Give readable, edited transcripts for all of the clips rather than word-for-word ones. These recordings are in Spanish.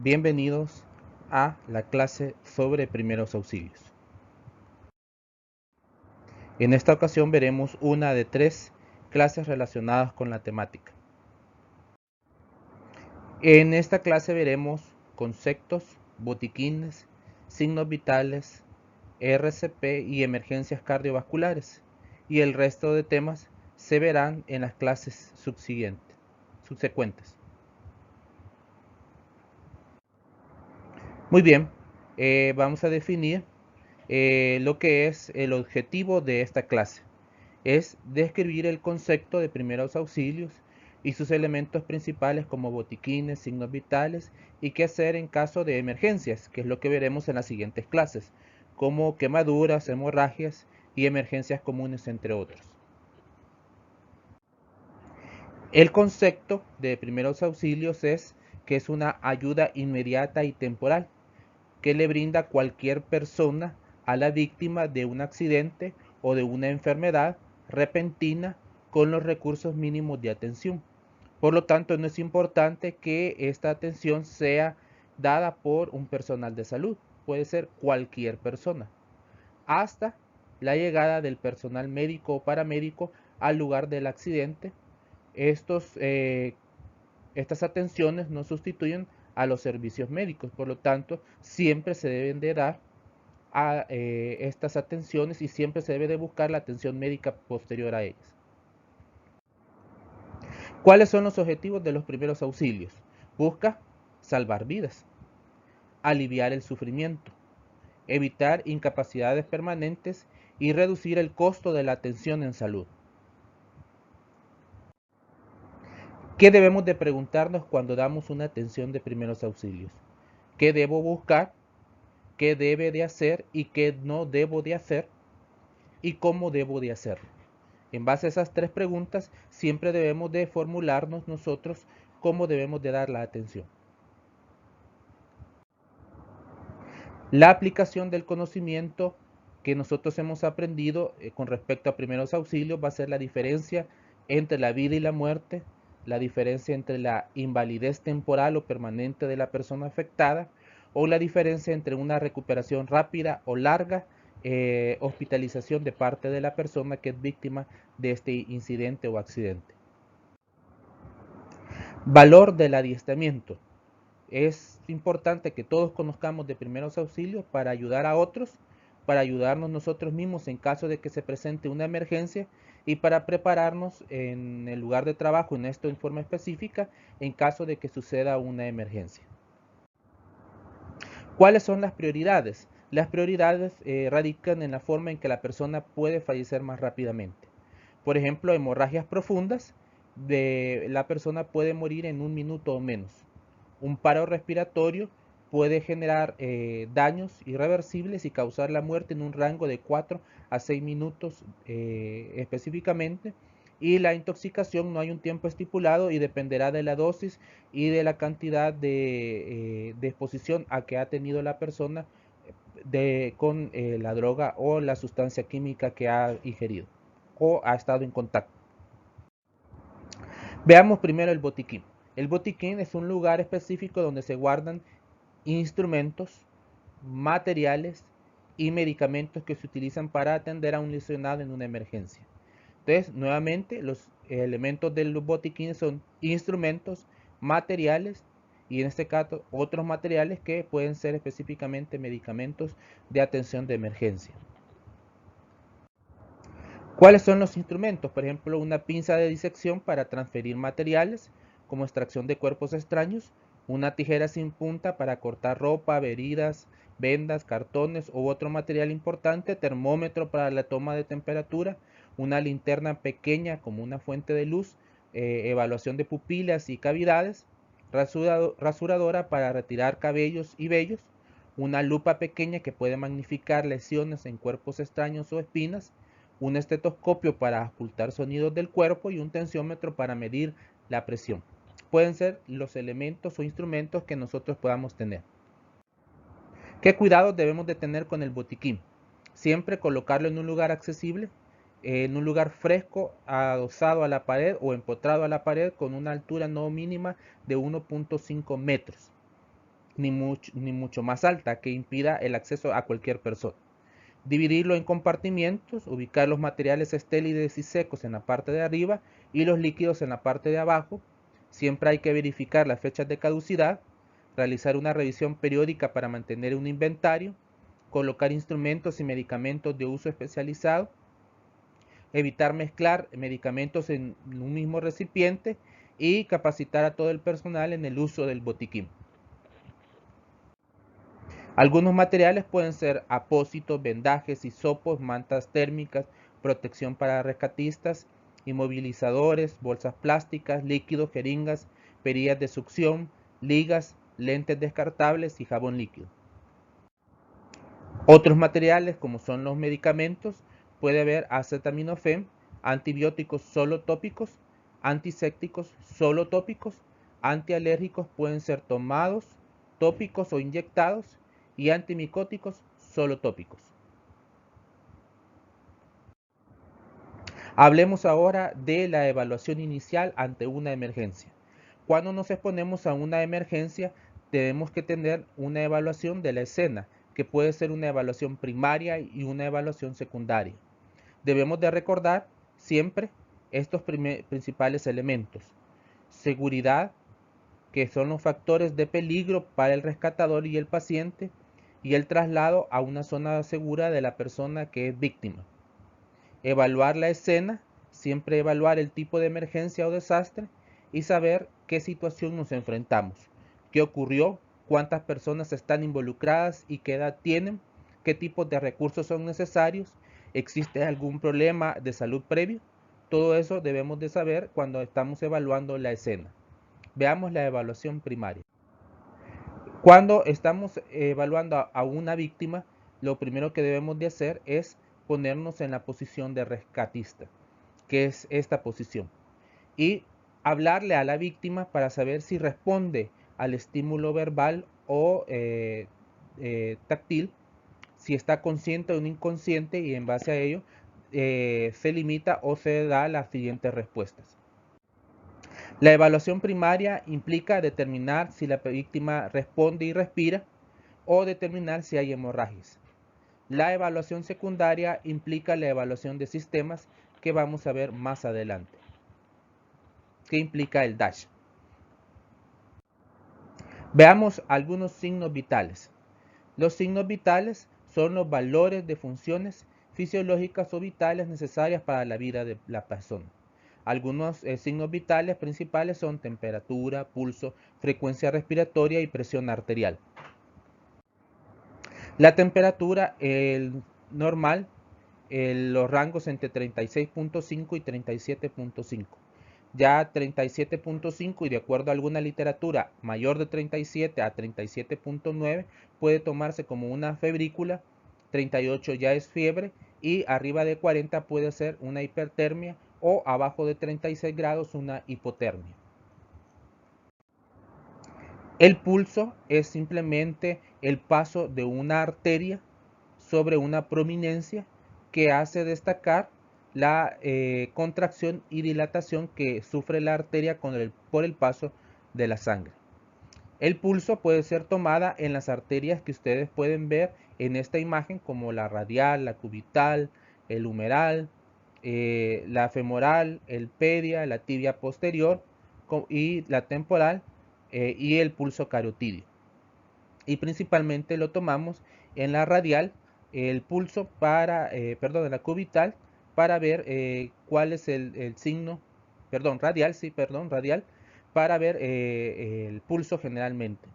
Bienvenidos a la clase sobre primeros auxilios. En esta ocasión veremos una de 3 clases relacionadas con la temática. En esta clase veremos conceptos, botiquines, signos vitales, RCP y emergencias cardiovasculares, y el resto de temas se verán en las clases subsecuentes. Muy bien, vamos a definir lo que es el objetivo de esta clase. Es describir el concepto de primeros auxilios y sus elementos principales como botiquines, signos vitales y qué hacer en caso de emergencias, que es lo que veremos en las siguientes clases, como quemaduras, hemorragias y emergencias comunes, entre otros. El concepto de primeros auxilios es que es una ayuda inmediata y temporal que le brinda cualquier persona a la víctima de un accidente o de una enfermedad repentina con los recursos mínimos de atención. Por lo tanto, no es importante que esta atención sea dada por un personal de salud, puede ser cualquier persona, hasta la llegada del personal médico o paramédico al lugar del accidente. Estas atenciones no sustituyen a los servicios médicos, por lo tanto, siempre se deben de dar a estas atenciones y siempre se debe de buscar la atención médica posterior a ellas. ¿Cuáles son los objetivos de los primeros auxilios? Busca salvar vidas, aliviar el sufrimiento, evitar incapacidades permanentes y reducir el costo de la atención en salud. ¿Qué debemos de preguntarnos cuando damos una atención de primeros auxilios? ¿Qué debo buscar? ¿Qué debe de hacer y qué no debo de hacer? ¿Y cómo debo de hacerlo? En base a esas 3 preguntas, siempre debemos de formularnos nosotros cómo debemos de dar la atención. La aplicación del conocimiento que nosotros hemos aprendido con respecto a primeros auxilios va a ser la diferencia entre la vida y la muerte, la diferencia entre la invalidez temporal o permanente de la persona afectada, o la diferencia entre una recuperación rápida o larga, hospitalización de parte de la persona que es víctima de este incidente o accidente. Valor del adiestramiento. Es importante que todos conozcamos de primeros auxilios para ayudar a otros, para ayudarnos nosotros mismos en caso de que se presente una emergencia y para prepararnos en el lugar de trabajo, en esto en forma específica, en caso de que suceda una emergencia. ¿Cuáles son las prioridades? Las prioridades radican en la forma en que la persona puede fallecer más rápidamente. Por ejemplo, hemorragias profundas, la persona puede morir en 1 minuto o menos. Un paro respiratorio puede generar daños irreversibles y causar la muerte en un rango de 4 a 6 minutos específicamente. Y la intoxicación no hay un tiempo estipulado y dependerá de la dosis y de la cantidad de exposición a que ha tenido la persona con la droga o la sustancia química que ha ingerido o ha estado en contacto. Veamos primero el botiquín. El botiquín es un lugar específico donde se guardan instrumentos, materiales y medicamentos que se utilizan para atender a un lesionado en una emergencia. Entonces, nuevamente, los elementos del botiquín son instrumentos, materiales y en este caso otros materiales que pueden ser específicamente medicamentos de atención de emergencia. ¿Cuáles son los instrumentos? Por ejemplo, una pinza de disección para transferir materiales, como extracción de cuerpos extraños, una tijera sin punta para cortar ropa, heridas, vendas, cartones u otro material importante, termómetro para la toma de temperatura, una linterna pequeña como una fuente de luz, evaluación de pupilas y cavidades, rasuradora para retirar cabellos y vellos, una lupa pequeña que puede magnificar lesiones en cuerpos extraños o espinas, un estetoscopio para ocultar sonidos del cuerpo y un tensiómetro para medir la presión. Pueden ser los elementos o instrumentos que nosotros podamos tener. ¿Qué cuidados debemos de tener con el botiquín? Siempre colocarlo en un lugar accesible, en un lugar fresco, adosado a la pared o empotrado a la pared con una altura no mínima de 1.5 metros. ni mucho más alta que impida el acceso a cualquier persona. Dividirlo en compartimientos, ubicar los materiales estélidos y secos en la parte de arriba y los líquidos en la parte de abajo. Siempre hay que verificar las fechas de caducidad, realizar una revisión periódica para mantener un inventario, colocar instrumentos y medicamentos de uso especializado, evitar mezclar medicamentos en un mismo recipiente y capacitar a todo el personal en el uso del botiquín. Algunos materiales pueden ser apósitos, vendajes, hisopos, mantas térmicas, protección para rescatistas, inmovilizadores, bolsas plásticas, líquidos, jeringas, perillas de succión, ligas, lentes descartables y jabón líquido. Otros materiales, como son los medicamentos, puede haber acetaminofén, antibióticos solo tópicos, antisépticos solo tópicos, antialérgicos pueden ser tomados, tópicos o inyectados, y antimicóticos solo tópicos. Hablemos ahora de la evaluación inicial ante una emergencia. Cuando nos exponemos a una emergencia, tenemos que tener una evaluación de la escena, que puede ser una evaluación primaria y una evaluación secundaria. Debemos de recordar siempre estos principales elementos. Seguridad, que son los factores de peligro para el rescatador y el paciente, y el traslado a una zona segura de la persona que es víctima. Evaluar la escena, siempre evaluar el tipo de emergencia o desastre y saber qué situación nos enfrentamos, qué ocurrió, cuántas personas están involucradas y qué edad tienen, qué tipos de recursos son necesarios, existe algún problema de salud previo. Todo eso debemos de saber cuando estamos evaluando la escena. Veamos la evaluación primaria. Cuando estamos evaluando a una víctima, lo primero que debemos de hacer es ponernos en la posición de rescatista, que es esta posición, y hablarle a la víctima para saber si responde al estímulo verbal o táctil, si está consciente o inconsciente, y en base a ello se limita o se da las siguientes respuestas. La evaluación primaria implica determinar si la víctima responde y respira o determinar si hay hemorragias. La evaluación secundaria implica la evaluación de sistemas, que vamos a ver más adelante. ¿Qué implica el DASH? Veamos algunos signos vitales. Los signos vitales son los valores de funciones fisiológicas o vitales necesarias para la vida de la persona. Algunos signos vitales principales son temperatura, pulso, frecuencia respiratoria y presión arterial. La temperatura normal, los rangos entre 36.5 y 37.5. Ya 37.5, y de acuerdo a alguna literatura, mayor de 37 a 37.9 puede tomarse como una febrícula, 38 ya es fiebre, y arriba de 40 puede ser una hipertermia, o abajo de 36 grados una hipotermia. El pulso es simplemente el paso de una arteria sobre una prominencia que hace destacar la contracción y dilatación que sufre la arteria por el paso de la sangre. El pulso puede ser tomada en las arterias que ustedes pueden ver en esta imagen, como la radial, la cubital, el humeral, la femoral, el pedia, la tibia posterior y la temporal, y el pulso carotidio. Y principalmente lo tomamos en la radial, el pulso en la cubital, para ver cuál es el signo, radial, para ver el pulso generalmente.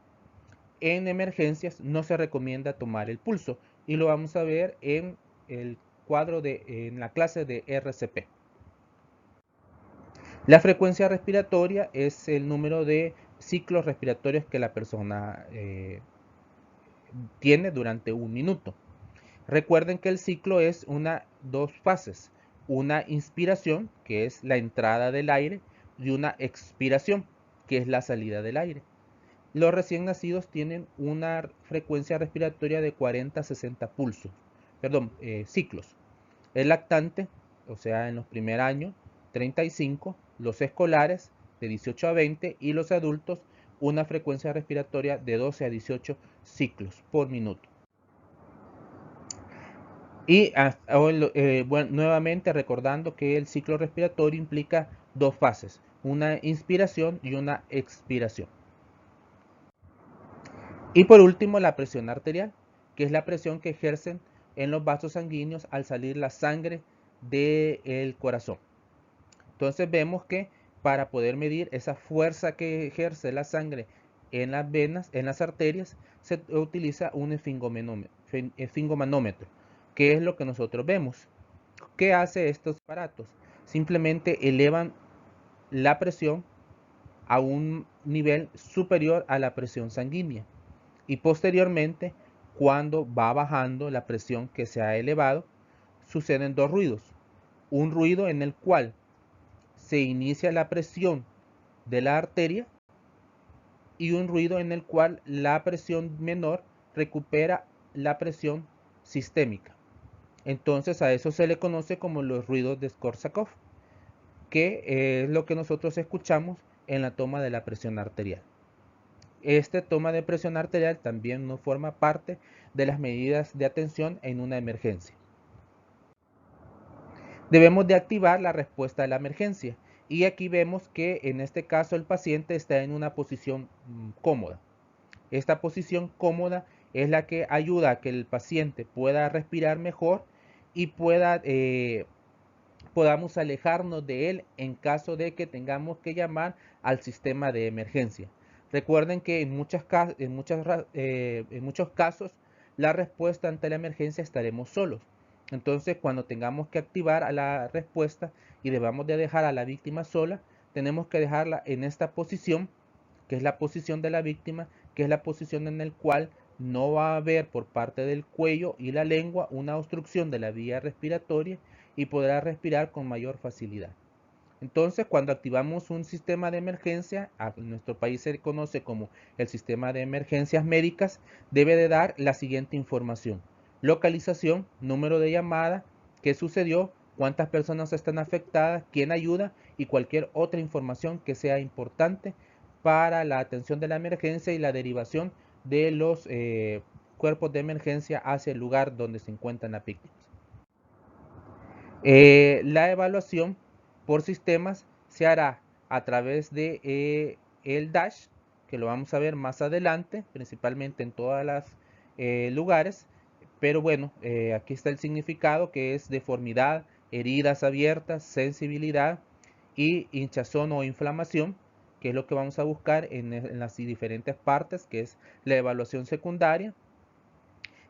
En emergencias no se recomienda tomar el pulso, y lo vamos a ver en el cuadro en la clase de RCP. La frecuencia respiratoria es el número de ciclos respiratorios que la persona tiene durante un minuto. Recuerden que el ciclo es dos fases: una inspiración, que es la entrada del aire, y una expiración, que es la salida del aire. Los recién nacidos tienen una frecuencia respiratoria de 40 a 60 ciclos. El lactante, o sea, en los primeros años, 35, los escolares de 18 a 20, y los adultos una frecuencia respiratoria de 12 a 18 ciclos por minuto. Y nuevamente recordando que el ciclo respiratorio implica dos fases, una inspiración y una expiración. Y por último, la presión arterial, que es la presión que ejercen en los vasos sanguíneos al salir la sangre del corazón. Entonces vemos que para poder medir esa fuerza que ejerce la sangre en las venas, en las arterias, se utiliza un esfingomanómetro, que es lo que nosotros vemos. ¿Qué hace estos aparatos? Simplemente elevan la presión a un nivel superior a la presión sanguínea. Y posteriormente, cuando va bajando la presión que se ha elevado, suceden dos ruidos. Un ruido en el cual se inicia la presión de la arteria y un ruido en el cual la presión menor recupera la presión sistémica. Entonces a eso se le conoce como los ruidos de Korsakoff, que es lo que nosotros escuchamos en la toma de la presión arterial. Esta toma de presión arterial también no forma parte de las medidas de atención en una emergencia. Debemos de activar la respuesta a la emergencia y aquí vemos que en este caso el paciente está en una posición cómoda. Esta posición cómoda es la que ayuda a que el paciente pueda respirar mejor y podamos alejarnos de él en caso de que tengamos que llamar al sistema de emergencia. Recuerden que en muchos casos la respuesta ante la emergencia estaremos solos. Entonces, cuando tengamos que activar a la respuesta y debamos de dejar a la víctima sola, tenemos que dejarla en esta posición, que es la posición de la víctima, que es la posición en la cual no va a haber por parte del cuello y la lengua una obstrucción de la vía respiratoria y podrá respirar con mayor facilidad. Entonces, cuando activamos un sistema de emergencia, en nuestro país se conoce como el sistema de emergencias médicas, debe de dar la siguiente información: localización, número de llamada, qué sucedió, cuántas personas están afectadas, quién ayuda y cualquier otra información que sea importante para la atención de la emergencia y la derivación de los cuerpos de emergencia hacia el lugar donde se encuentran las víctimas. La evaluación por sistemas se hará a través de el DASH, que lo vamos a ver más adelante, principalmente en todos los lugares. Pero bueno, aquí está el significado, que es deformidad, heridas abiertas, sensibilidad y hinchazón o inflamación, que es lo que vamos a buscar en las diferentes partes, que es la evaluación secundaria.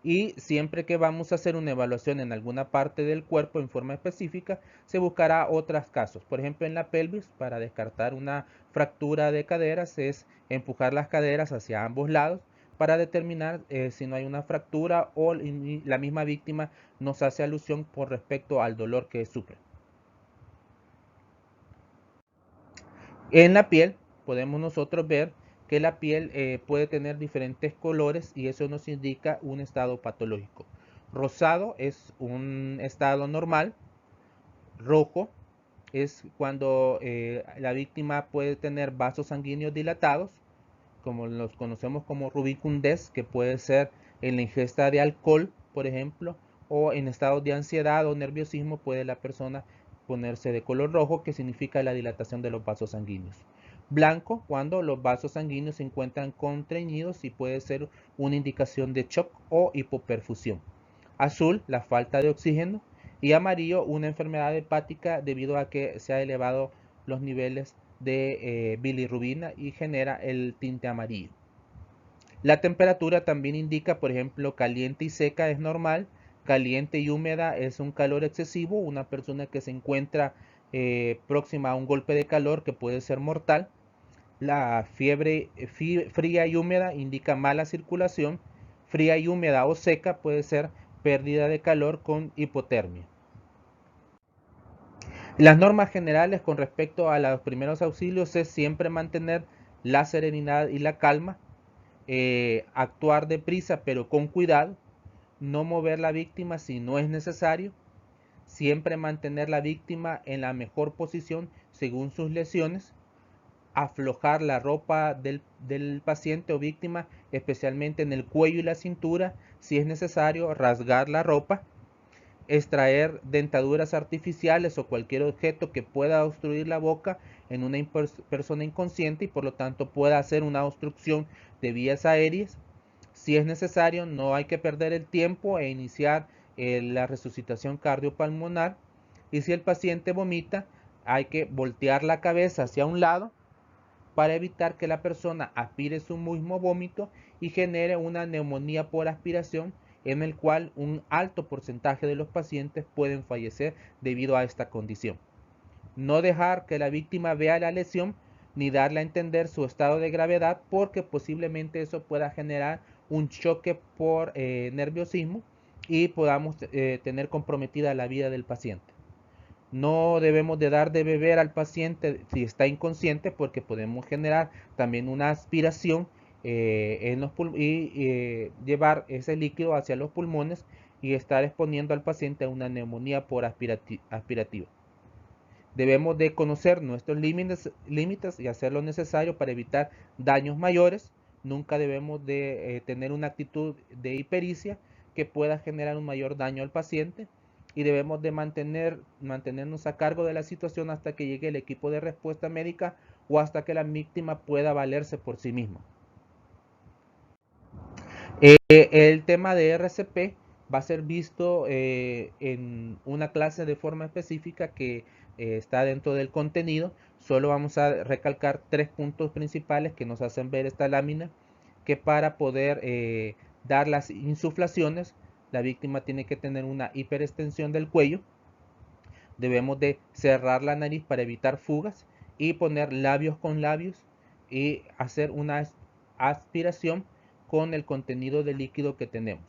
Y siempre que vamos a hacer una evaluación en alguna parte del cuerpo en forma específica, se buscará otros casos. Por ejemplo, en la pelvis, para descartar una fractura de caderas, es empujar las caderas hacia ambos lados para determinar si no hay una fractura o la misma víctima nos hace alusión con respecto al dolor que sufre. En la piel podemos nosotros ver que la piel puede tener diferentes colores y eso nos indica un estado patológico. Rosado es un estado normal. Rojo es cuando la víctima puede tener vasos sanguíneos dilatados, como los conocemos como rubicundez, que puede ser en la ingesta de alcohol, por ejemplo, o en estados de ansiedad o nerviosismo puede la persona ponerse de color rojo, que significa la dilatación de los vasos sanguíneos. Blanco, cuando los vasos sanguíneos se encuentran contrañidos y puede ser una indicación de shock o hipoperfusión. Azul, la falta de oxígeno. Y amarillo, una enfermedad hepática debido a que se ha elevado los niveles de bilirrubina y genera el tinte amarillo. La temperatura también indica, por ejemplo, caliente y seca es normal, caliente y húmeda es un calor excesivo, una persona que se encuentra próxima a un golpe de calor que puede ser mortal. La fiebre fría y húmeda indica mala circulación, fría y húmeda o seca puede ser pérdida de calor con hipotermia. Las normas generales con respecto a los primeros auxilios es siempre mantener la serenidad y la calma, actuar deprisa pero con cuidado, no mover la víctima si no es necesario, siempre mantener la víctima en la mejor posición según sus lesiones, aflojar la ropa del paciente o víctima, especialmente en el cuello y la cintura. Si es necesario, rasgar la ropa, extraer dentaduras artificiales o cualquier objeto que pueda obstruir la boca en una persona inconsciente y por lo tanto pueda hacer una obstrucción de vías aéreas. Si es necesario, no hay que perder el tiempo e iniciar la resucitación cardiopulmonar. Y si el paciente vomita, hay que voltear la cabeza hacia un lado para evitar que la persona aspire su mismo vómito y genere una neumonía por aspiración, en el cual un alto porcentaje de los pacientes pueden fallecer debido a esta condición. No dejar que la víctima vea la lesión ni darle a entender su estado de gravedad, porque posiblemente eso pueda generar un choque por nerviosismo y podamos tener comprometida la vida del paciente. No debemos de dar de beber al paciente si está inconsciente, porque podemos generar también una aspiración y llevar ese líquido hacia los pulmones y estar exponiendo al paciente a una neumonía por aspirativa. Debemos de conocer nuestros límites y hacer lo necesario para evitar daños mayores. Nunca debemos de tener una actitud de hipericia que pueda generar un mayor daño al paciente, y debemos de mantenernos a cargo de la situación hasta que llegue el equipo de respuesta médica o hasta que la víctima pueda valerse por sí misma. El tema de RCP va a ser visto en una clase de forma específica que está dentro del contenido. Solo vamos a recalcar 3 puntos principales que nos hacen ver esta lámina: que para poder dar las insuflaciones, la víctima tiene que tener una hiperextensión del cuello. Debemos de cerrar la nariz para evitar fugas y poner labios con labios y hacer una aspiración con el contenido de líquido que tenemos,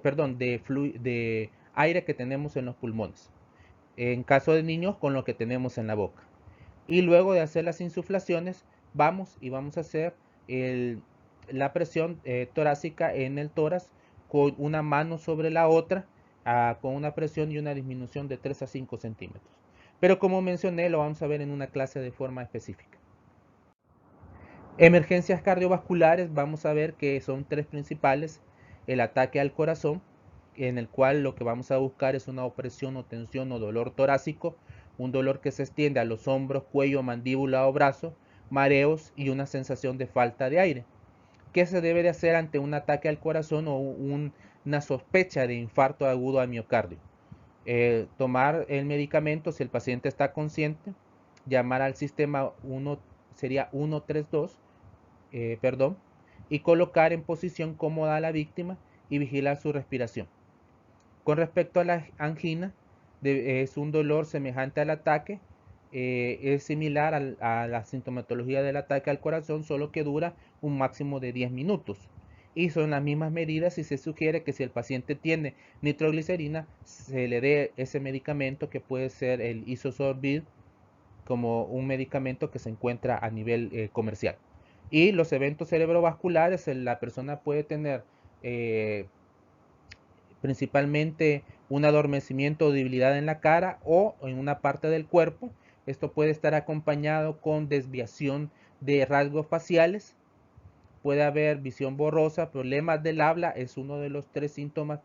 perdón, de aire que tenemos en los pulmones. En caso de niños, con lo que tenemos en la boca. Y luego de hacer las insuflaciones, vamos a hacer la presión torácica en el tórax con una mano sobre la otra, con una presión y una disminución de 3 a 5 centímetros. Pero como mencioné, lo vamos a ver en una clase de forma específica. Emergencias cardiovasculares, vamos a ver que son 3 principales: el ataque al corazón, en el cual lo que vamos a buscar es una opresión o tensión o dolor torácico, un dolor que se extiende a los hombros, cuello, mandíbula o brazo, mareos y una sensación de falta de aire. ¿Qué se debe de hacer ante un ataque al corazón o una sospecha de infarto agudo al miocardio? Tomar el medicamento si el paciente está consciente, llamar al sistema 132, y colocar en posición cómoda a la víctima y vigilar su respiración. Con respecto a la angina, es un dolor semejante al ataque, es similar a la sintomatología del ataque al corazón, solo que dura un máximo de 10 minutos. Y son las mismas medidas, y se sugiere que si el paciente tiene nitroglicerina, se le dé ese medicamento, que puede ser el Isosorbid, como un medicamento que se encuentra a nivel comercial. Y los eventos cerebrovasculares, la persona puede tener principalmente un adormecimiento o debilidad en la cara o en una parte del cuerpo. Esto puede estar acompañado con desviación de rasgos faciales. Puede haber visión borrosa, problemas del habla, es uno de los 3 síntomas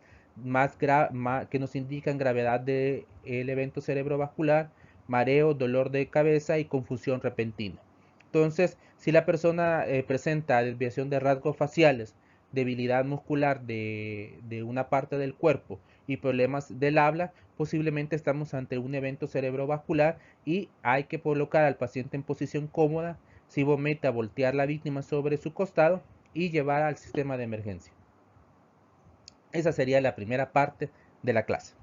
que nos indican gravedad del evento cerebrovascular: mareo, dolor de cabeza y confusión repentina. Entonces, si la persona presenta desviación de rasgos faciales, debilidad muscular de una parte del cuerpo y problemas del habla, posiblemente estamos ante un evento cerebrovascular y hay que colocar al paciente en posición cómoda. Si vomita, voltear la víctima sobre su costado y llevar al sistema de emergencia. Esa sería la primera parte de la clase.